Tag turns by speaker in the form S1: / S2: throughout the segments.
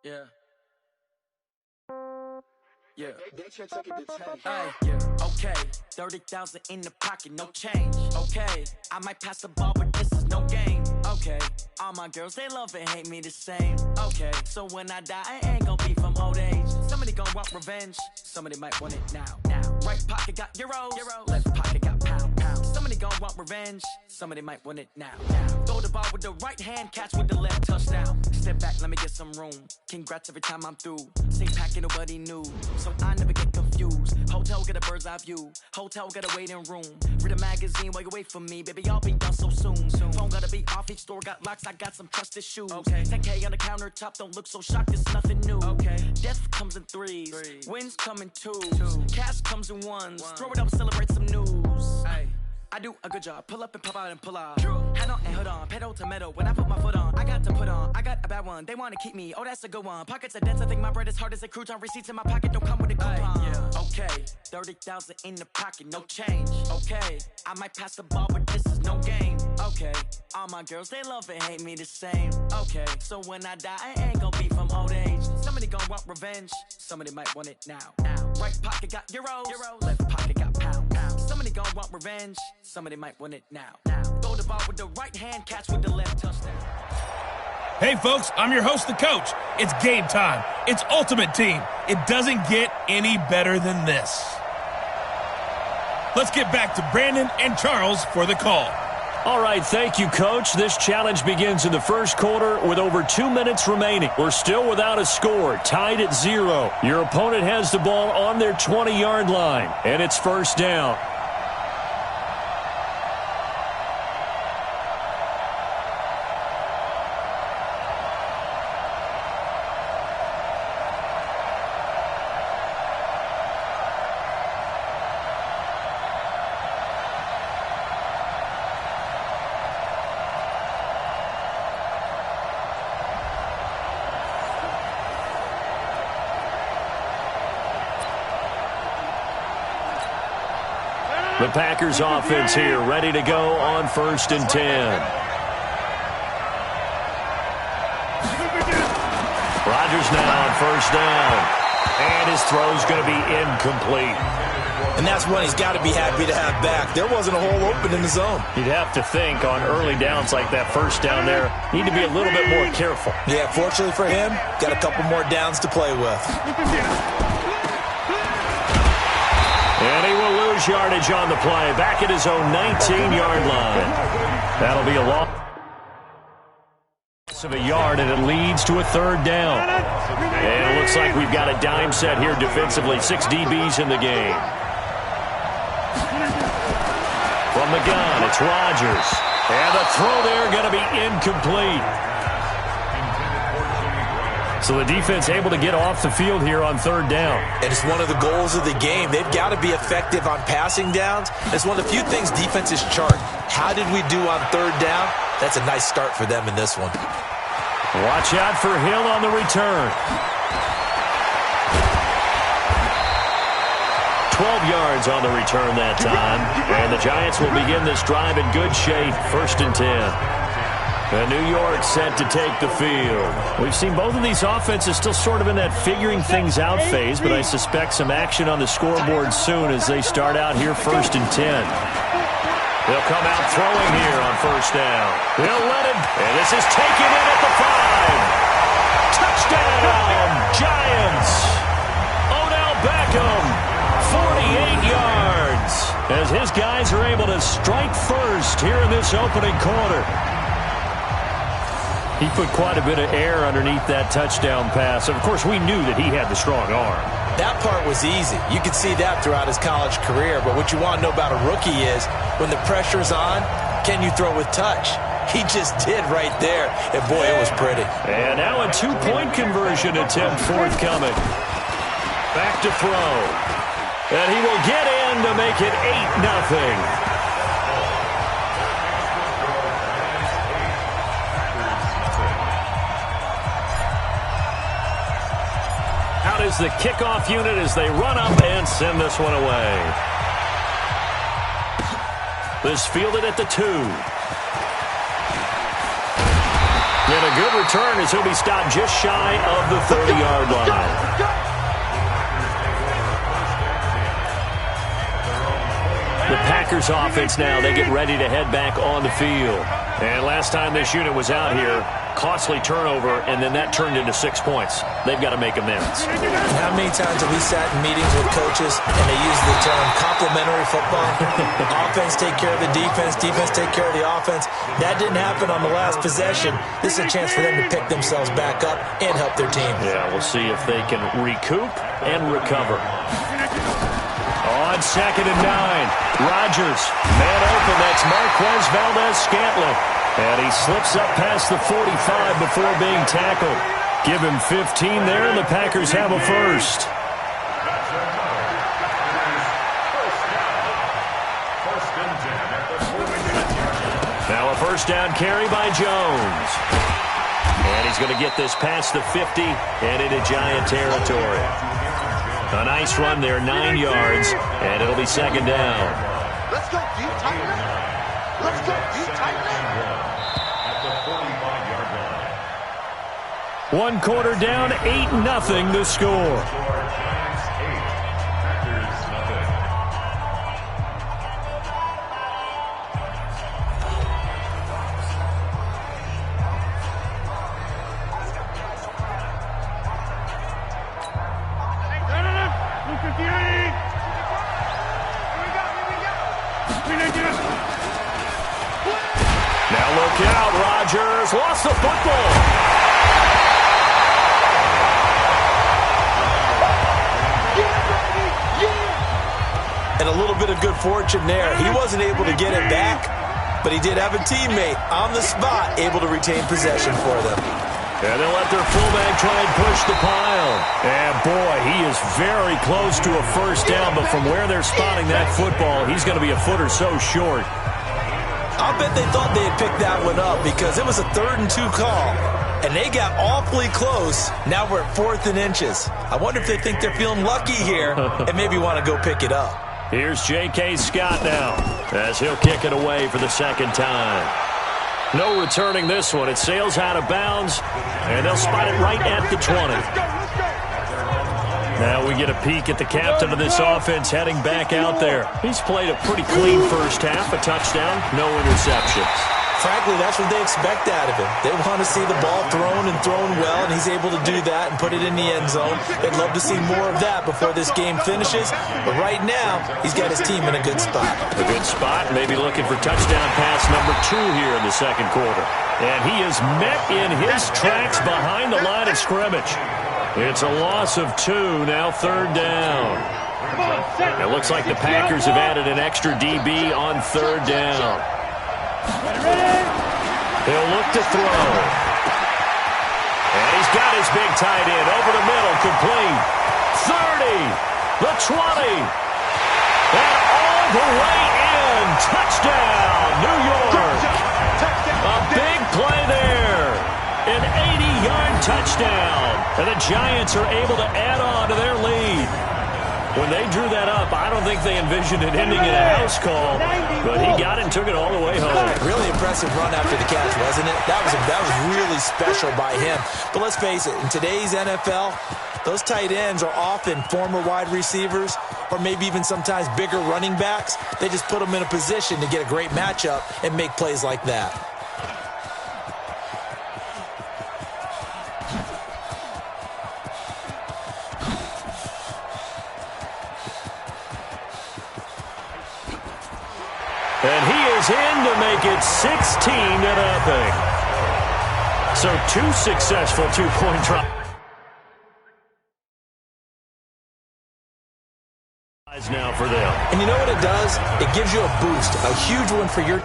S1: Yeah. Yeah. Okay. 30,000 in the pocket, no change. Okay. I might pass the ball, but this is no game. Okay. All my girls, they love and hate me the same. Okay. So when I die, I ain't gonna be from old age. Somebody gonna want revenge. Somebody might want it now. Right pocket got euros. Left pocket got pound. Somebody gonna want revenge. Somebody might want it now. Throw the ball with the right hand, catch with the left, touchdown. Step back, let me get some room. Congrats every time I'm through. Same packet, nobody knew. So I never get confused. Hotel get a bird's eye view. Hotel got a waiting room. Read a magazine while you wait for me. Baby, I'll be done so soon. Phone gotta be off, each store got locks. I got some trusted shoes. 10K on the countertop, don't look so shocked, it's nothing new. Death comes in threes. Wins come in twos. Cash comes in ones. Throw it up, celebrate some news. I do a good job. Pull up and pop out and pull out. Head on and hood on. Pedal to metal. When I put my foot on, I got to put on. I got a bad one. They want to keep me. Oh, that's a good one. Pockets are dense. I think my bread is hard as a crouton. Receipts in my pocket don't come with a coupon. Okay. 30,000 in the pocket. No change. Okay. I might pass the ball, but this is no game. Okay. All my girls, they love and hate me the same. Okay. So when I die, I ain't gonna be from old age. Somebody gonna want revenge. Somebody might want it now. Right pocket got euros. Left pocket got pound. Somebody gonna want revenge. Somebody might want it now. Throw the ball with the right hand, catch with the left, touchdown.
S2: Hey, folks, I'm your host, the coach. It's game time. It's Ultimate Team. It doesn't get any better than this. Let's get back to Brandon and Charles for the call.
S3: All right, thank you, Coach. This challenge begins in the first quarter with over 2 minutes remaining. We're still without a score, tied at 0. Your opponent has the ball on their 20-yard line, and it's first down. The Packers offense here, ready to go on 1st and 10. Rodgers now on 1st down. And his throw's going to be incomplete.
S4: And that's one he's got to be happy to have back. There wasn't a hole open in the zone.
S3: You'd have to think on early downs like that first down there, need to be a little bit more careful.
S4: Yeah, fortunately for him, got a couple more downs to play with.
S3: And he will lose yardage on the play, back at his own 19-yard line. That'll be a loss of a yard, and it leads to a 3rd down. And it looks like we've got a dime set here defensively. 6 DBs in the game. From the gun, it's Rodgers. And the throw there going to be incomplete. So the defense able to get off the field here on 3rd down.
S4: And it's one of the goals of the game. They've got to be effective on passing downs. It's one of the few things defenses chart. How did we do on 3rd down? That's a nice start for them in this one.
S3: Watch out for Hill on the return. 12 yards on the return that time. And the Giants will begin this drive in good shape. 1st and 10. And New York set to take the field. We've seen both of these offenses still sort of in that figuring things out phase, but I suspect some action on the scoreboard soon as they start out here 1st and 10. They'll come out throwing here on 1st down. They'll let it, and this is taken in at the 5. Touchdown, Giants. Odell Beckham, 48 yards, as his guys are able to strike first here in this opening quarter. He put quite a bit of air underneath that touchdown pass. Of course, we knew that he had the strong arm.
S4: That part was easy. You could see that throughout his college career. But what you want to know about a rookie is when the pressure's on, can you throw with touch? He just did right there. And, boy, it was pretty.
S3: And now a 2-point conversion attempt forthcoming. Back to throw. And he will get in to make it 8-0. Is the kickoff unit as they run up and send this one away. This fielded at the 2. And a good return as he'll be stopped just shy of the 30-yard line. The Packers offense now, they get ready to head back on the field. And last time this unit was out here, costly turnover, and then that turned into 6 points. They've got to make amends.
S4: How many times have we sat in meetings with coaches and they use the term complementary football? Offense take care of the defense, defense take care of the offense. That didn't happen on the last possession. This is a chance for them to pick themselves back up and help their team.
S3: Yeah, we'll see if they can recoup and recover. On 2nd and 9, Rodgers, man open, that's Marquez Valdes-Scantling. And he slips up past the 45 before being tackled. Give him 15 there, and the Packers have a first. Now a first down carry by Jones. And he's going to get this past the 50 and into Giant territory. A nice run there, 9 yards, and it'll be 2nd down.
S5: Let's go, deep tight. Let's go, deep tight. At the 45-yard line.
S3: 1 quarter down, 8-0 the score. Now look out, Rodgers lost the football.
S4: And a little bit of good fortune there. He wasn't able to get it back, but he did have a teammate on the spot able to retain possession for them.
S3: And they'll let their fullback try and push the pile. And boy, he is very close to a first down, but from where they're spotting that football, he's going to be a foot or so short.
S4: I'll bet they thought they had picked that one up because it was a 3rd and 2 call, and they got awfully close. Now we're at 4th and inches. I wonder if they think they're feeling lucky here and maybe want to go pick it up.
S3: Here's J.K. Scott now as he'll kick it away for the 2nd time. No returning this one. It sails out of bounds, and they'll spot it right at the 20. Now we get a peek at the captain of this offense heading back out there. He's played a pretty clean first half, a touchdown, no interceptions.
S4: Frankly, that's what they expect out of him. They want to see the ball thrown and thrown well, and he's able to do that and put it in the end zone. They'd love to see more of that before this game finishes. But right now, he's got his team in a good spot.
S3: A good spot, maybe looking for touchdown pass number 2 here in the 2nd quarter. And he is met in his tracks behind the line of scrimmage. It's a loss of 2, now 3rd down. It looks like the Packers have added an extra DB on 3rd down. He'll look to throw. And he's got his big tight end over the middle, complete. 30, the 20, and all the way in. Touchdown, New York. A big play there. An 80-yard touchdown. And the Giants are able to add on to their lead. When they drew that up, I don't think they envisioned it ending in a house call, but he got it and took it all the way home.
S4: Really impressive run after the catch, wasn't it? That was really special by him. But let's face it, in today's NFL, those tight ends are often former wide receivers or maybe even sometimes bigger running backs. They just put them in a position to get a great matchup and make plays like that.
S3: And he is in to make it 16-0. So 2 successful 2-point tries now for them.
S4: And you know what it does? It gives you a boost, a huge one for your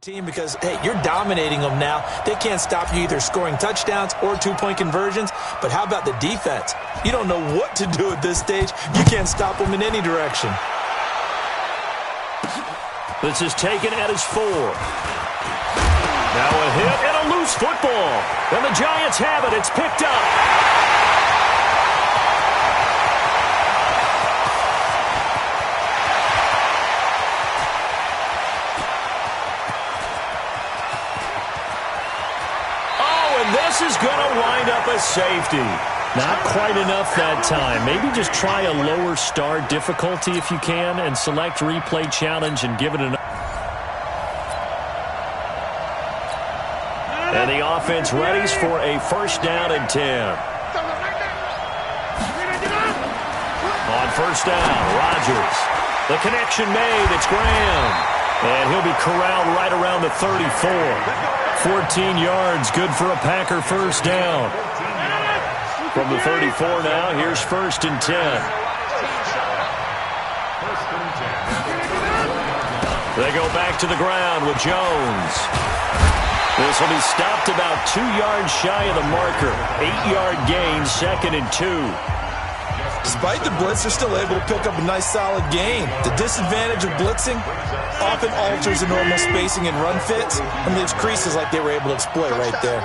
S4: team because, hey, you're dominating them now. They can't stop you either scoring touchdowns or two-point conversions. But how about the defense? You don't know what to do at this stage. You can't stop them in any direction.
S3: This is taken at his 4. Now a hit and a loose football. And the Giants have it. It's picked up. This is going to wind up a safety. Not quite enough that time. Maybe just try a lower star difficulty if you can and select replay challenge and give it an... And the offense readies for a first down and 10. On first down, Rodgers. The connection made. It's Graham. And he'll be corralled right around the 34. 14 yards, good for a Packer first down. From the 34 now, here's first and 10. They go back to the ground with Jones. This will be stopped about 2 yards shy of the marker. 8-yard gain, second and 2.
S4: Despite the blitz, they're still able to pick up a nice solid gain. The disadvantage of blitzing often alters the normal spacing and run fits and leaves creases like they were able to exploit right there.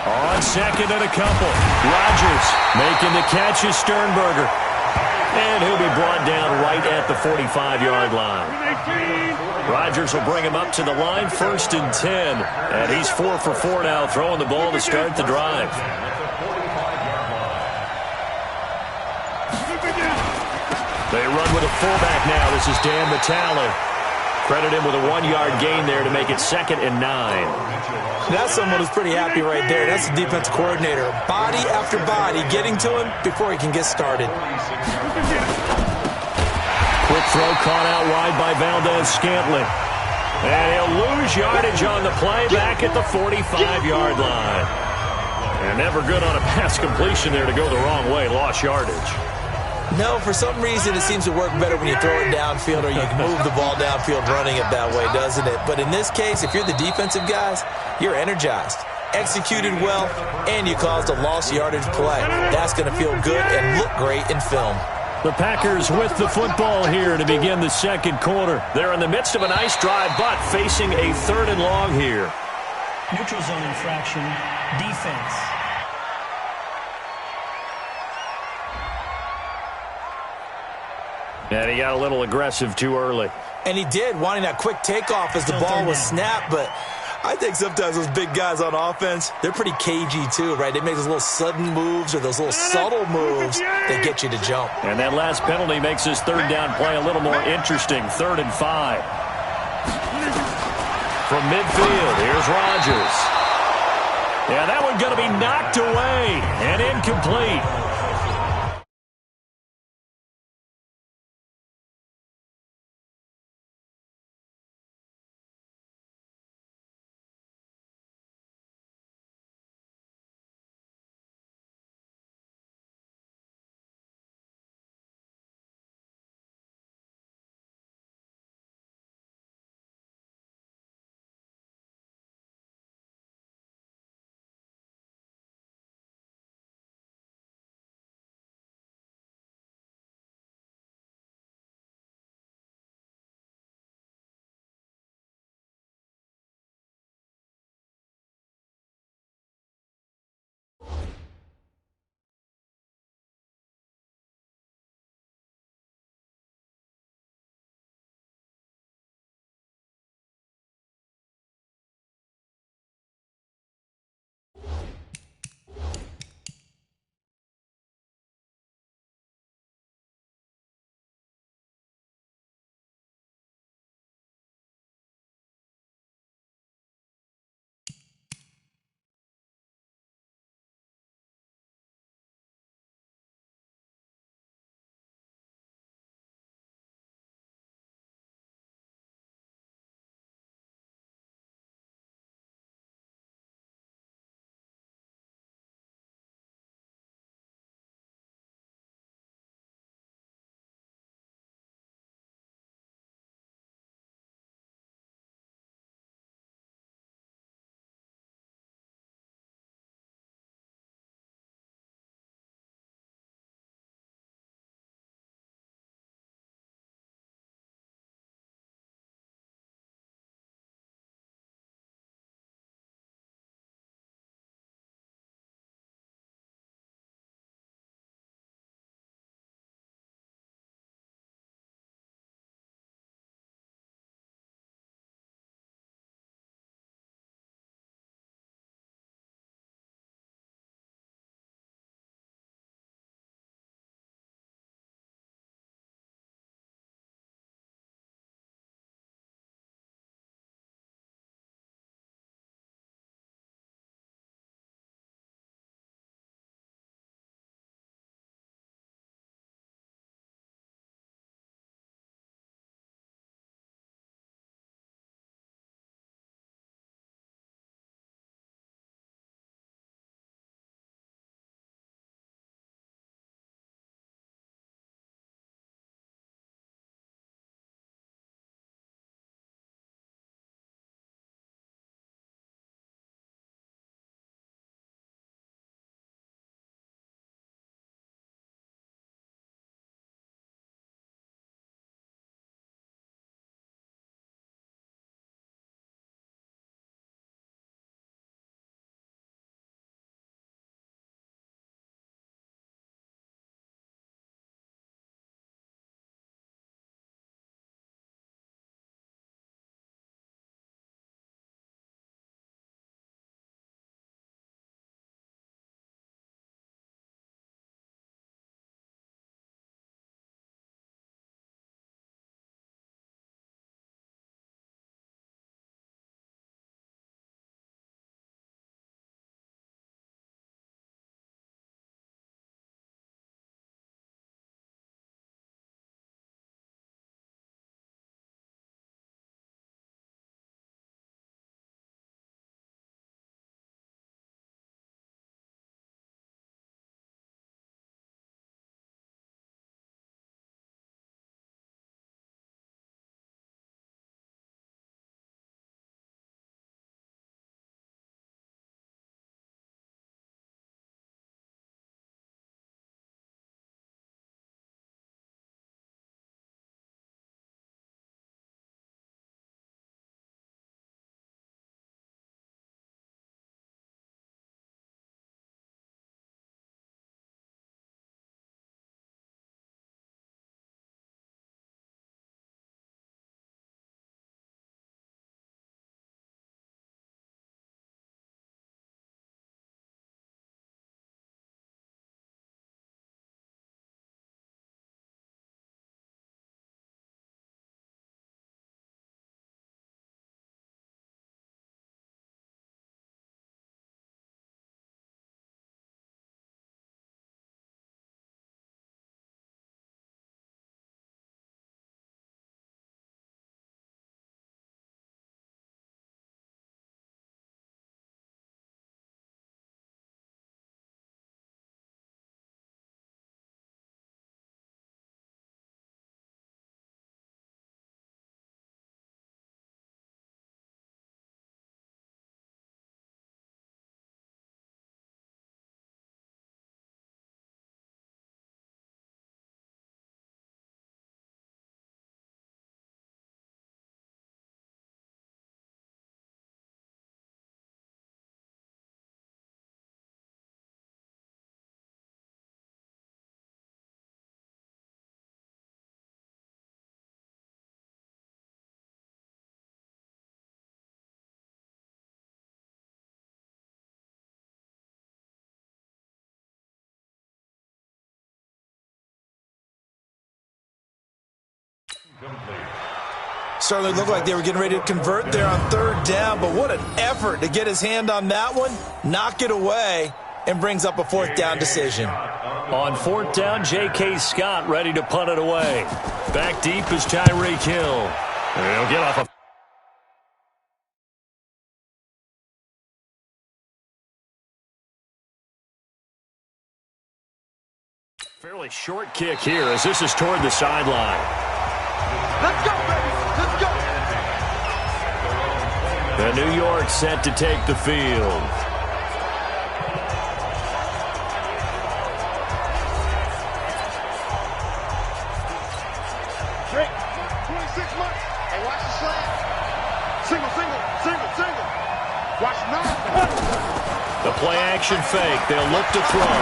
S3: On second and a couple. Rodgers making the catch is Sternberger. And he'll be brought down right at the 45-yard line. Rodgers will bring him up to the line, first and 10. And he's 4 for 4 now, throwing the ball to start the drive. They run with a fullback now. This is Dan Vitale. Credit him with a 1-yard gain there to make it second and 9.
S4: That's someone who's pretty happy right there. That's the defense coordinator. Body after body getting to him before he can get started.
S3: Quick throw caught out wide by Valdez-Scantling. And he'll lose yardage on the play back at the 45-yard line. And never good on a pass completion there to go the wrong way. Lost yardage.
S4: No, for some reason it seems to work better when you throw it downfield or you can move the ball downfield running it that way, doesn't it? But in this case, if you're the defensive guys, you're energized, executed well, and you caused a lost yardage play. That's going to feel good and look great in film.
S3: The Packers with the football here to begin the second quarter. They're in the midst of a nice drive, but facing a third and long here.
S6: Neutral zone infraction, defense.
S3: And he got a little aggressive too early.
S4: And he did, wanting that quick takeoff as the ball was snapped. But I think sometimes those big guys on offense, they're pretty cagey too, right? They make those little sudden moves or those little subtle moves that get you to jump.
S3: And that last penalty makes this third down play a little more interesting. 3rd and 5. From midfield, here's Rodgers. Yeah, that one's going to be knocked away and incomplete.
S4: Certainly looked like they were getting ready to convert there on third down, but what an effort to get his hand on that one, knock it away, and brings up a fourth down decision.
S3: On fourth down, J.K. Scott ready to punt it away. Back deep is Tyreek Hill. And he'll get off a fairly short kick here as this is toward the sideline.
S5: Let's go, baby. Let's go.
S3: And New York set to take the field.
S5: Drake, 26 months. Hey, watch the slant. Single, single, single, single. Watch now.
S3: The play action fake. They'll look to throw.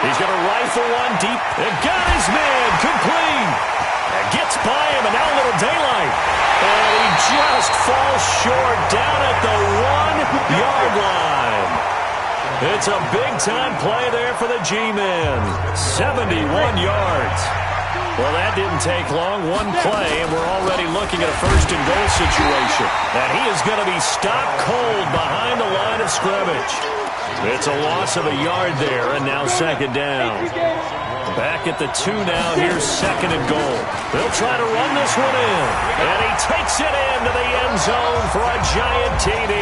S3: He's going to rifle one deep. And got his man. Complete. And gets by him, and now a little daylight. And he just falls short down at the 1-yard line. It's a big-time play there for the G-men. 71 yards. Well, that didn't take long. One play, and we're already looking at a first-and-goal situation. And he is going to be stopped cold behind the line of scrimmage. It's a loss of a yard there, and now second down. Back at the 2 now. Here's second and goal. They'll try to run this one in. And he takes it into the end zone for a giant TD.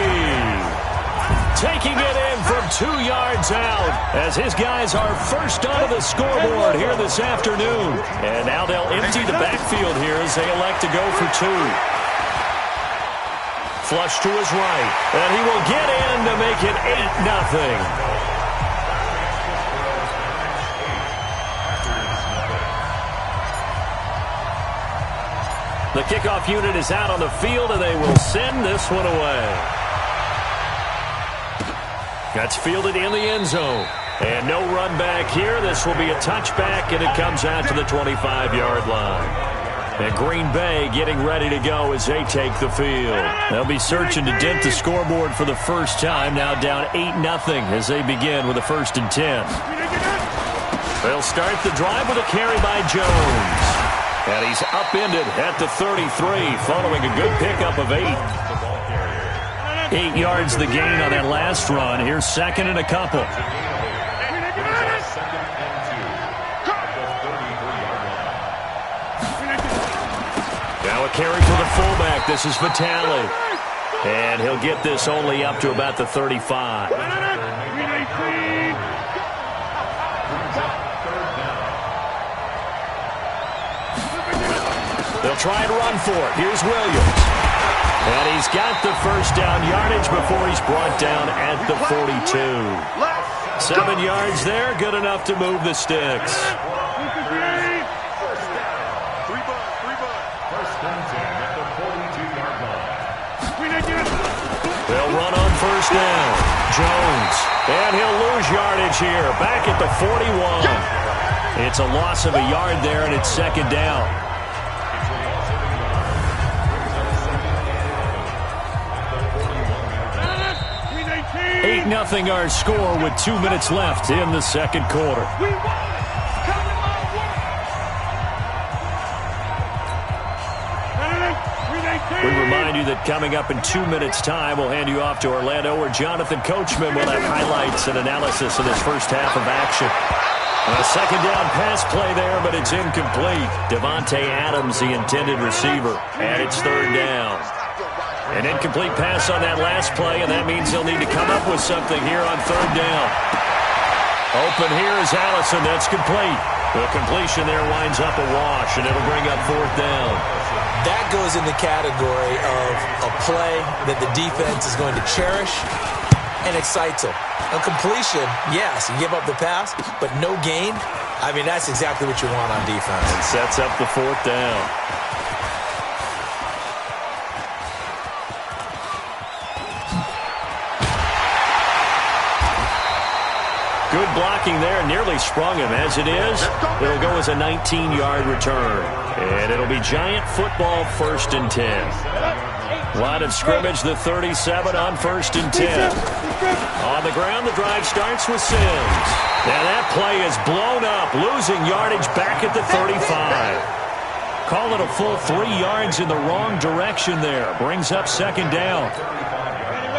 S3: Taking it in from 2 yards out as his guys are first onto the scoreboard here this afternoon. And now they'll empty the backfield here as they elect to go for 2. Flush to his right. And he will get in to make it 8-0. The kickoff unit is out on the field, and they will send this one away. That's fielded in the end zone. And no run back here. This will be a touchback, and it comes out to the 25-yard line. And Green Bay getting ready to go as they take the field. They'll be searching to dent the scoreboard for the first time. Now down 8-0 as they begin with a 1st and 10. They'll start the drive with a carry by Jones. And he's upended at the 33 following a good pickup of 8. 8 yards the gain on that last run. Here's second and a couple. Now a carry for the fullback. This is Vitale. And he'll get this only up to about the 35. They'll try and run for it. Here's Williams. And he's got the first down yardage before he's brought down at the 42. 7 yards there, good enough to move the sticks. They'll run on first down. Jones. And he'll lose yardage here. Back at the 41. It's a loss of a yard there, and it's second down. 8-0 our score with 2 minutes left in the second quarter. We remind you that coming up in 2 minutes' time, we'll hand you off to Orlando, where Jonathan Coachman will have highlights and analysis of this first half of action. A second down pass play there, but it's incomplete. Devontae Adams, the intended receiver, and it's third down. An incomplete pass on that last play, and that means they'll need to come up with something here on third down. Open here is Allison. That's complete. The completion there winds up a wash, and it'll bring up fourth down.
S4: That goes in the category of a play that the defense is going to cherish and excites them. A completion, yes, you give up the pass, but no gain. I mean, that's exactly what you want on defense.
S3: And sets up the fourth down. Good blocking there, nearly sprung him. As it is, it'll go as a 19-yard return. And it'll be Giant football, 1st and 10. Line of scrimmage, the 37 on 1st and 10. On the ground, the drive starts with Sims. And that play is blown up, losing yardage back at the 35. call it a full 3 yards in the wrong direction there. Brings up second down.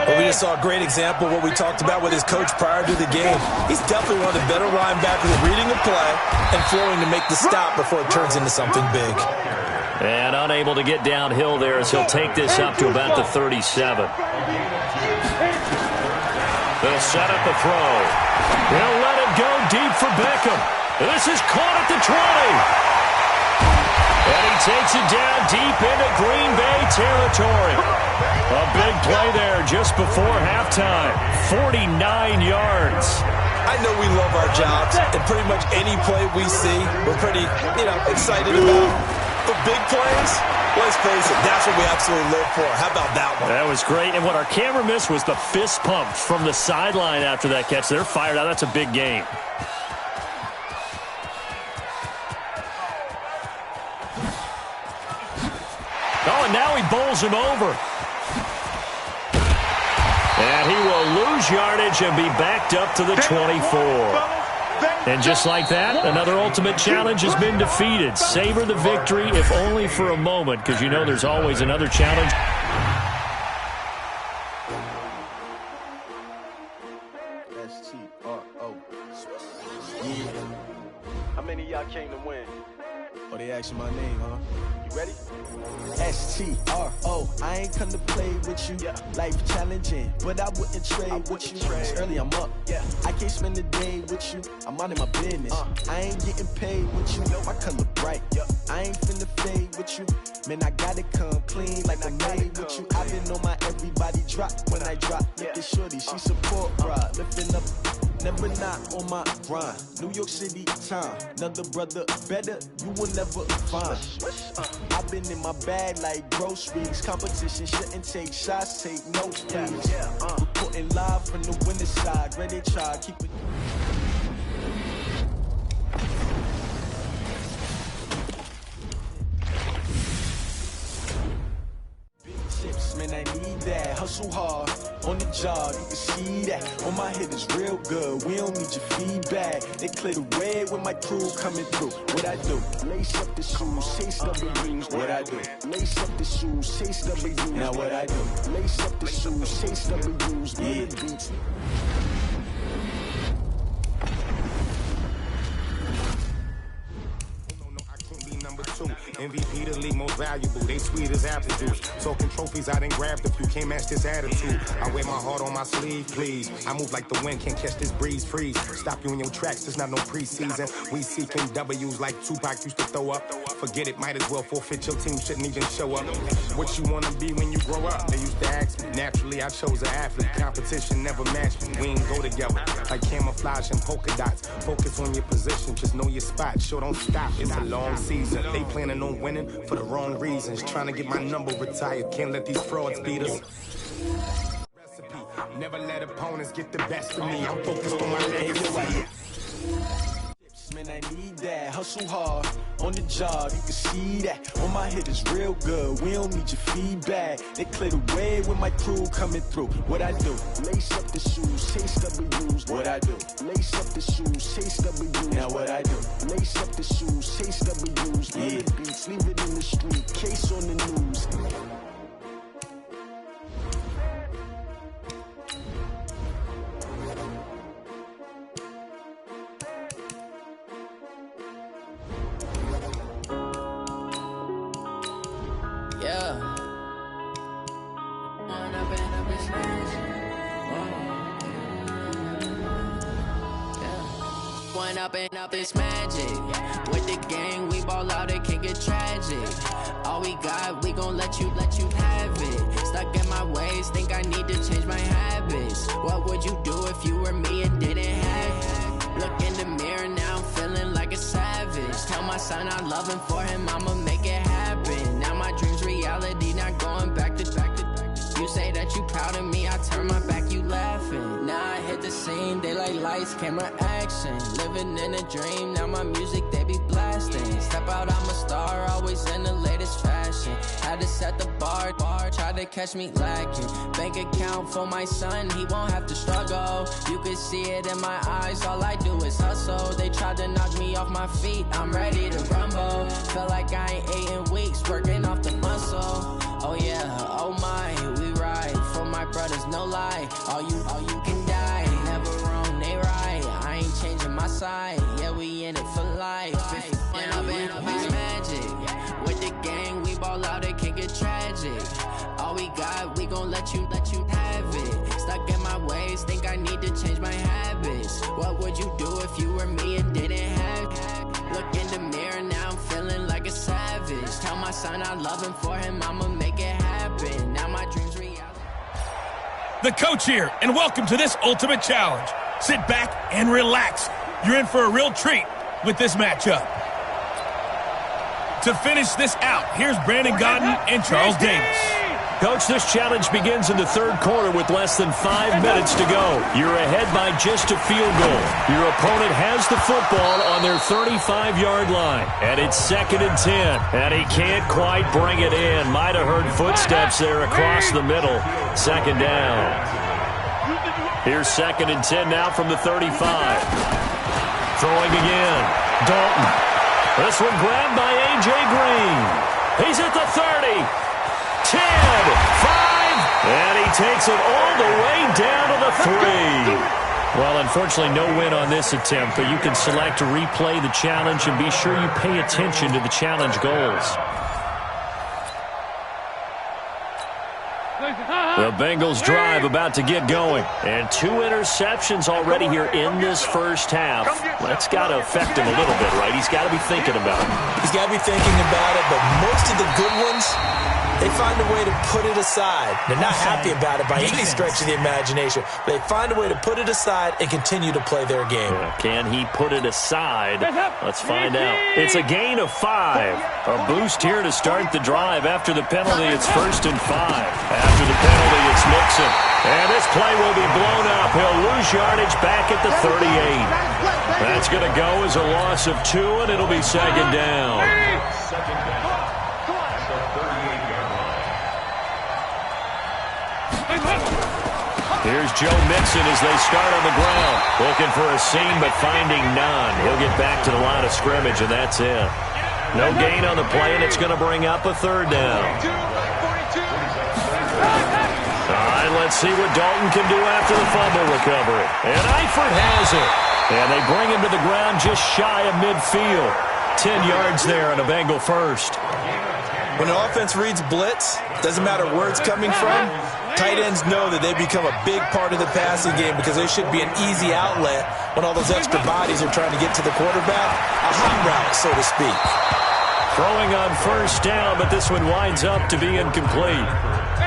S4: Well, we just saw a great example of what we talked about with his coach prior to the game. He's definitely one of the better linebackers at reading the play and flowing to make the stop before it turns into something big.
S3: And unable to get downhill there as he'll take this up to about the 37. They'll set up the throw. They'll let it go deep for Beckham. This is caught at the 20. And he takes it down deep into Green Bay territory. A big play there just before halftime. 49 yards.
S4: I know we love our jobs, and pretty much any play we see, we're pretty, excited about. But big plays, let's face it, that's what we absolutely live for. How about that one?
S3: That was great. And what our camera missed was the fist pump from the sideline after that catch. They're fired out. That's a big game. Oh, and now he bowls him over. And he will lose yardage and be backed up to the 24. And just like that, another ultimate challenge has been defeated. Savor the victory, if only for a moment, because you know there's always another challenge.
S7: S-T-R-O. Yeah. How many of y'all came to win? Oh, they asking my name, huh? You ready? S-T-R-O. I ain't come to play with you. Life challenging, but I wouldn't trade with you. It's early, I'm up. I can't spend the day with you. I'm minding my business. I ain't getting paid with you. My color bright. I ain't finna fade with you. Man, I gotta come clean like I made with you. I been on my everybody drop when I drop. Look at shorty, she support rod. Lifting up. Never not on my grind. New York City time. Another brother better, you will never find. I've been in my bag like groceries. Competition shouldn't take shots, take notes, please. Reporting live from the winning side. Ready to try, keep it. Man, I need that. Hustle hard on the job, you can see that. On my head is real good. We don't need your feedback. They clear the way when my crew coming through. What I do? Lace up the shoes, chase W's. What I do? Lace up the shoes, chase W's. Now what I do? Lace up the shoes, chase W's. Yeah, beats.
S8: MVP the league most valuable, they sweet as apple juice. Talking trophies, I done grabbed a few, can't match this attitude. I wear my heart on my sleeve, please. I move like the wind, can't catch this breeze, freeze. Stop you in your tracks, there's not no preseason. We seeking W's like Tupac used to throw up. Forget it, might as well forfeit, your team shouldn't even show up. What you wanna be when you grow up? They used to ask me. Naturally, I chose an athlete, competition never matched me. We ain't go together, like camouflage and polka dots. Focus on your position, just know your spot. Sure, don't stop, it's a long season. They planning on winning for the wrong reasons. Trying to get my number retired. Can't let these frauds beat us. Recipe. Never let opponents get the best of me. I'm focused on my legacy.
S7: Man, I need that. Hustle hard on the job, you can see that. On my head is real good. We don't need your feedback. They clear the way when my crew coming through. What I do? Lace up the shoes, chase W's. What I do? Lace up the shoes, chase W's. Now what I do? Lace up the shoes, chase W's. Yeah, beats, leave it in the street. Case on the news.
S9: Up this magic. With the gang, we ball out, it can get tragic. All we got, we gon' let you have it. Stuck in my ways, think I need to change my habits. What would you do if you were me and didn't have it? Look in the mirror, now I'm feeling like a savage. Tell my son I love him, for him I'ma make it happen. Now my dream's reality, not going back to. You say that you proud of me, I turn my back, you laughing. Now I hit the scene, they like lights, camera, action. Living in a dream, now my music, they be blasting. Step out, I'm a star, always in the latest fashion. Had to set the bar, try to catch me lacking. Bank account for my son, he won't have to struggle. You can see it in my eyes, all I do is hustle. They tried to knock me off my feet, I'm ready to rumble. Feel like like I ain't ate in weeks, working off the muscle. Oh yeah, oh my, we ride for my brothers, no lie. All you can die, never wrong, they right. I ain't changing my side, yeah, we in it for life. And I've been magic with the gang, we ball out, it can get tragic. All we got, we gon' let you have it. Stuck in my ways, think I need to change my habits. What would you do if you were me and didn't have it? Look in the mirror, now I'm feeling like a savage. Tell my son I love him, for him I'ma make it happen. Now my dreams reality.
S2: The coach here, and welcome to this Ultimate Challenge. Sit back and relax. You're in for a real treat with this matchup. To finish this out, here's Brandon Gaudin and Charles Davis.
S3: Coach, this challenge begins in the third quarter with less than 5 minutes to go. You're ahead by just a field goal. Your opponent has the football on their 35-yard line, and it's 2nd and 10. And he can't quite bring it in. Might have heard footsteps there across the middle. 2nd down. Here's 2nd and 10 now from the 35. Throwing again. Dalton. This one grabbed by A.J. Green. He's at the 30. 10, 5, and he takes it all the way down to the 3. Well, unfortunately, no win on this attempt, but you can select to replay the challenge and be sure you pay attention to the challenge goals. The Bengals drive about to get going, and 2 interceptions already here in this first half. That's got to affect him a little bit, right? He's got to be thinking about it.
S4: He's got to be thinking about it, but most of the good ones, they find a way to put it aside. They're not happy about it by any stretch of the imagination. They find a way to put it aside and continue to play their game.
S3: Yeah, can he put it aside? Let's find out. It's a gain of 5. A boost here to start the drive. After the penalty, it's 1st and 5. After the penalty, it's Mixon. And this play will be blown up. He'll lose yardage back at the 38. That's going to go as a loss of 2, and it'll be 2nd down. Here's Joe Mixon as they start on the ground. Looking for a seam, but finding none. He'll get back to the line of scrimmage, and that's it. No gain on the play, and it's going to bring up a 3rd down. All right, let's see what Dalton can do after the fumble recovery. And Eifert has it. And they bring him to the ground just shy of midfield. 10 yards there on a Bengal first.
S4: When an offense reads blitz, doesn't matter where it's coming from, tight ends know that they become a big part of the passing game because they should be an easy outlet when all those extra bodies are trying to get to the quarterback. A hot route, so to speak.
S3: Throwing on 1st down, but this one winds up to be incomplete.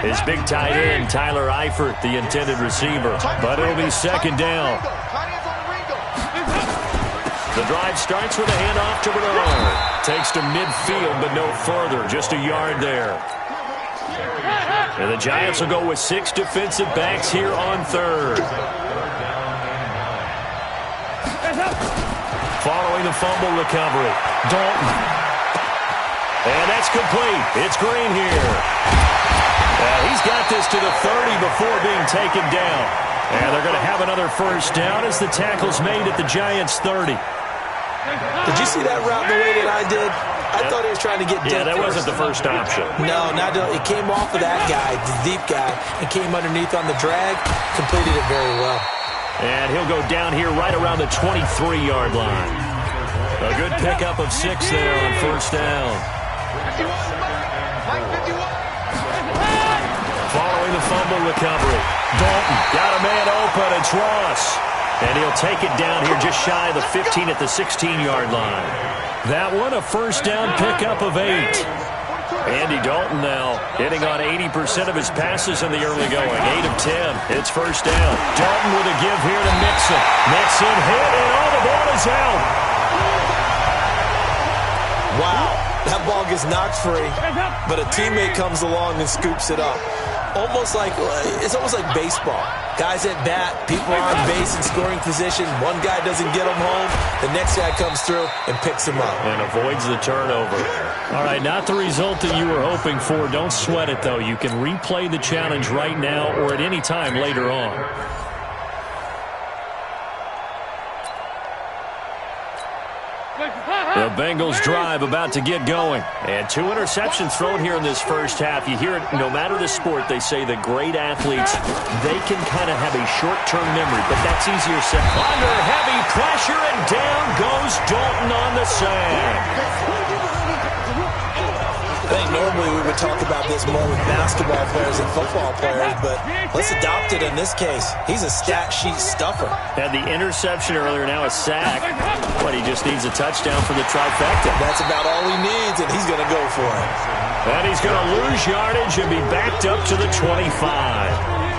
S3: His big tight end, Tyler Eifert, the intended receiver. But it'll be 2nd down. The drive starts with a handoff to Bernard. Takes to midfield, but no further. Just a yard there. And the Giants will go with 6 defensive backs here on 3rd. Following the fumble recovery, Dalton. And that's complete. It's Green here. He's got this to the 30 before being taken down. And they're going to have another 1st down as the tackle's made at the Giants' 30.
S4: Did you see that route the way that I did? I thought he was trying to get deep.
S3: Yeah, that wasn't the first option.
S4: No, not it came off of that guy, the deep guy, and came underneath on the drag. Completed it very well.
S3: And he'll go down here right around the 23-yard line. A good pickup of 6 there on 1st down. Following the fumble recovery, Dalton got a man open. It's Ross. And he'll take it down here just shy of the 15 at the 16-yard line. That one, a 1st down pickup of 8. Andy Dalton now hitting on 80% of his passes in the early going. 8 of 10. It's 1st down. Dalton with a give here to Mixon. Mixon hit, and all the ball is out.
S4: Wow. That ball gets knocked free, but a teammate comes along and scoops it up. It's almost like baseball. Guys at bat, people are on base in scoring position. One guy doesn't get them home. The next guy comes through and picks him up.
S3: And avoids the turnover. All right, not the result that you were hoping for. Don't sweat it, though. You can replay the challenge right now or at any time later on. The Bengals drive about to get going. And 2 interceptions thrown here in this first half. You hear it, no matter the sport, they say that great athletes, they can kind of have a short-term memory, but that's easier said. Under heavy pressure, and down goes Dalton on the sack.
S4: I think normally we would talk about this more with basketball players and football players, but let's adopt it in this case. He's a stat sheet stuffer.
S3: Had the interception earlier, now a sack. But he just needs a touchdown for the trifecta.
S4: That's about all he needs, and he's going to go for it.
S3: And he's going to lose yardage and be backed up to the 25.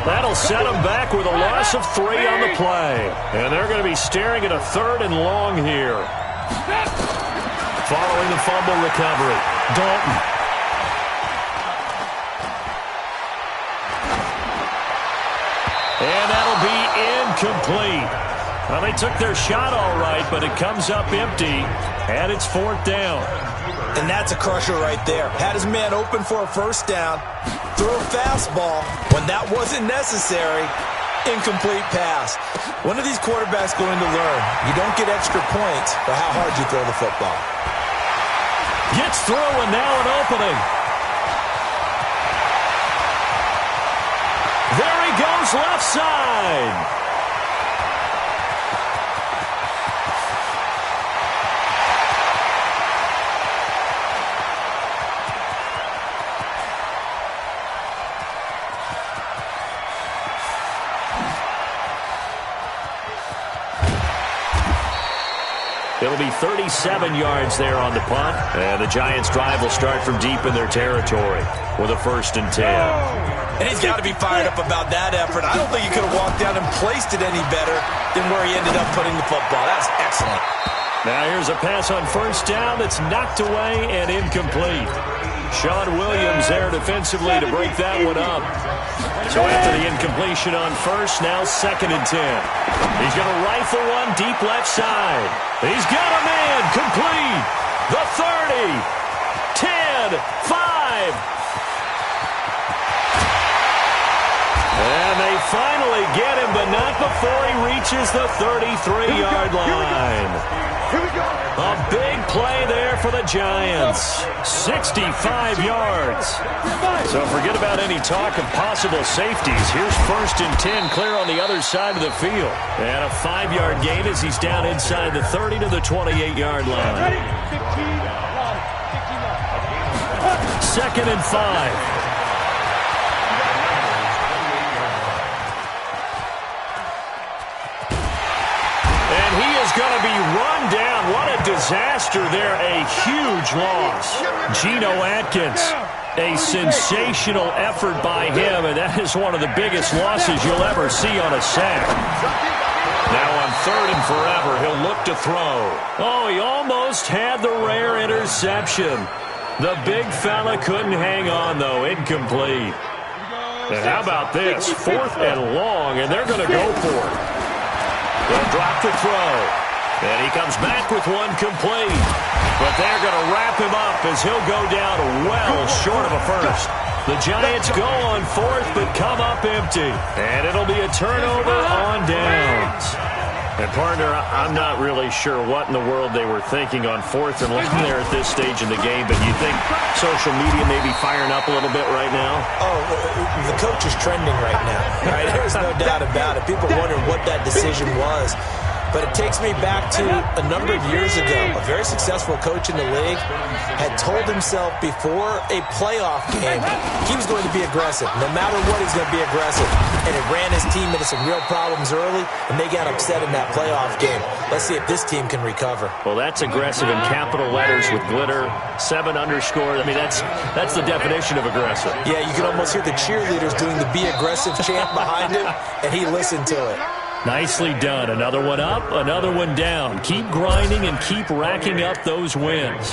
S3: That'll set him back with a loss of 3 on the play. And they're going to be staring at a 3rd and long here. Following the fumble recovery, Dalton. And that'll be incomplete. Well, they took their shot all right, but it comes up empty, and it's 4th down.
S4: And that's a crusher right there. Had his man open for a first down, threw a fastball when that wasn't necessary. Incomplete pass. When are these quarterbacks going to learn? You don't get extra points for how hard you throw the football.
S3: Gets through, and now an opening. There he goes, left side. It'll be 37 yards there on the punt. And the Giants' drive will start from deep in their territory with a 1st and 10.
S4: And he's got to be fired up about that effort. I don't think he could have walked down and placed it any better than where he ended up putting the football. That's excellent.
S3: Now here's a pass on 1st down that's knocked away and incomplete. Sean Williams there defensively to break that one up. So after the incompletion on 1st, now 2nd and 10. He's going to rifle one deep left side. He's got a man complete. The 30, 10, 5. And they finally get him, but not before he reaches the 33-yard line. A big play there for the Giants. 65 yards. So forget about any talk of possible safeties. Here's 1st and 10 clear on the other side of the field. And a 5-yard gain as he's down inside the 30 to the 28-yard line. 2nd and 5. Going to be run down. What a disaster there. A huge loss. Geno Atkins, a sensational effort by him, and that is one of the biggest losses you'll ever see on a sack. Now on 3rd and forever, he'll look to throw. Oh, he almost had the rare interception. The big fella couldn't hang on, though. Incomplete. And how about this? 4th and long, and they're going to go for it. They'll drop the throw. And he comes back with one complete. But they're going to wrap him up as he'll go down well short of a first. The Giants go on 4th but come up empty. And it'll be a turnover on downs. And, partner, I'm not really sure what in the world they were thinking on 4th and long there at this stage in the game. But you think social media may be firing up a little bit right now?
S4: Oh, the coach is trending right now. Right? There's no doubt about it. People wonder what that decision was. But it takes me back to a number of years ago. A very successful coach in the league had told himself before a playoff game he was going to be aggressive. No matter what, he's going to be aggressive. And it ran his team into some real problems early, and they got upset in that playoff game. Let's see if this team can recover.
S3: Well, that's aggressive in capital letters with glitter, 7 underscore. I mean, that's the definition of aggressive.
S4: Yeah, you can almost hear the cheerleaders doing the be aggressive chant behind him, and he listened to it.
S3: Nicely done. Another one up, another one down. Keep grinding and keep racking up those wins.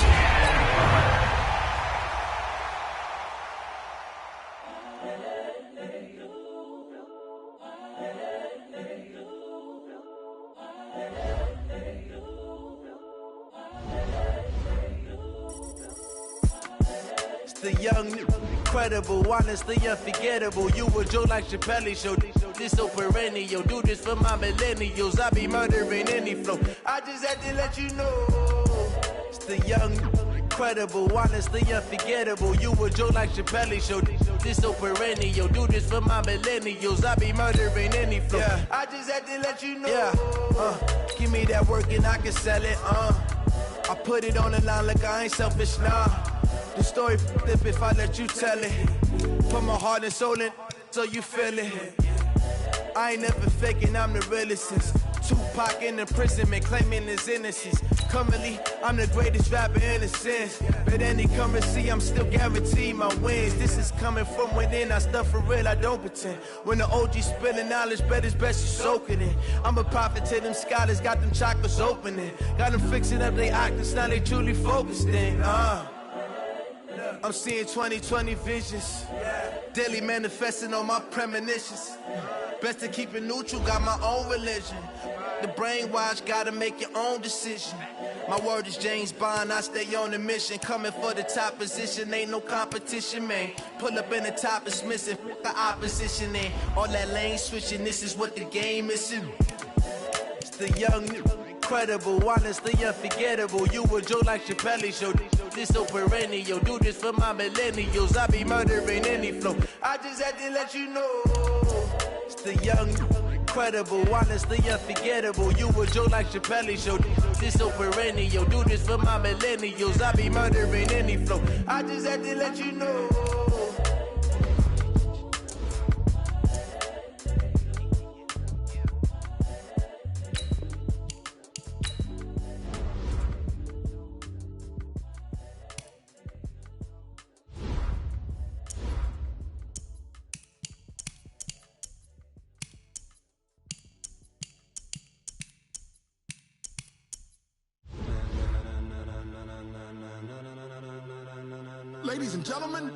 S10: The young, incredible, honestly unforgettable. You a Joe like Chappelle show. This so perennial. Do this for my millennials. I be murdering any flow. I just had to let you know. It's the young, incredible, honestly unforgettable. You a joke like Chappelle Show. This so perennial. Do this for my millennials. I be murdering any flow. Yeah. I just had to let you know. Yeah. Give me that work and I can sell it. I put it on the line like I ain't selfish, nah. The story flip if I let you tell it. Put my heart and soul in so you feel it. I ain't never faking, I'm the realest since Tupac in imprisonment, claiming his innocence. Currently, I'm the greatest rapper in a sense. But any currency, I'm still guaranteed my wins. This is coming from within, I stuff for real, I don't pretend. When the OG spilling knowledge, bet it's best you soak it in. I'm a prophet to them scholars, got them chakras opening. Got them fixing up their octaves, now they truly focused in. I'm seeing 2020 visions. Daily manifesting on my premonitions. Best to keep it neutral, got my own religion. The brainwash, gotta make your own decision. My word is James Bond, I stay on the mission. Coming for the top position, ain't no competition, man. Pull up in the top, it's missing, the opposition in. All that lane switching, this is what the game is. It's the young, incredible, honestly unforgettable. You a joke like Chappelle Show. This so perennial. Do this for my millennials. I be murdering any flow. I just had to let you know. It's the young, incredible, honestly unforgettable. You a joke like Chappelle Show. This so perennial. Do this for my millennials. I be murdering any flow. I just had to let you know.
S5: Ladies and gentlemen,